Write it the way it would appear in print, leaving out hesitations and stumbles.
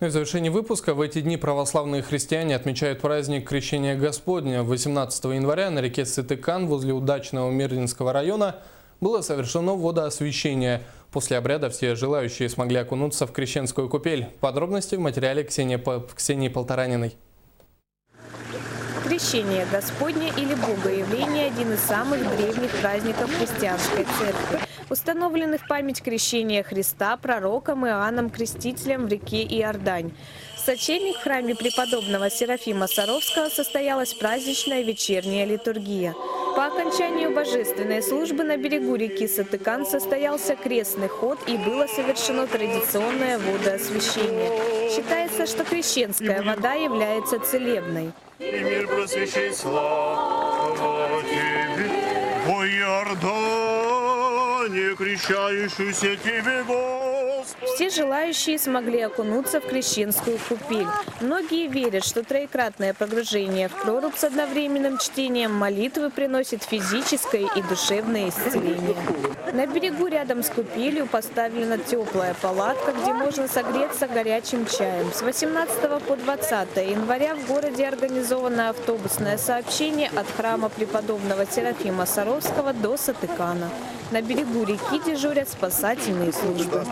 Ну и в завершении выпуска в эти дни православные христиане отмечают праздник Крещения Господня. 18 января на реке Сытыкан возле удачного Мирнинского района было совершено водоосвящение. После обряда все желающие смогли окунуться в крещенскую купель. Подробности в материале Ксении Полтораниной. Крещение Господне или Богоявление – один из самых древних праздников христианской церкви, установленный в память крещения Христа пророком Иоанном Крестителем в реке Иордань. В сочельник в храме преподобного Серафима Саровского состоялась праздничная вечерняя литургия. По окончанию божественной службы на берегу реки Сытыкан состоялся крестный ход и было совершено традиционное водоосвящение. Считается, что крещенская вода является целебной. И мир просвещай, слава Тебе, о Иордане, крещающийся Тебе, Господи. Все желающие смогли окунуться в крещенскую купель. Многие верят, что троекратное погружение в прорубь с одновременным чтением молитвы приносит физическое и душевное исцеление. На берегу рядом с купелью поставлена теплая палатка, где можно согреться горячим чаем. С 18 по 20 января в городе организовано автобусное сообщение от храма преподобного Серафима Саровского до Сытыкана. На берегу реки дежурят спасательные службы.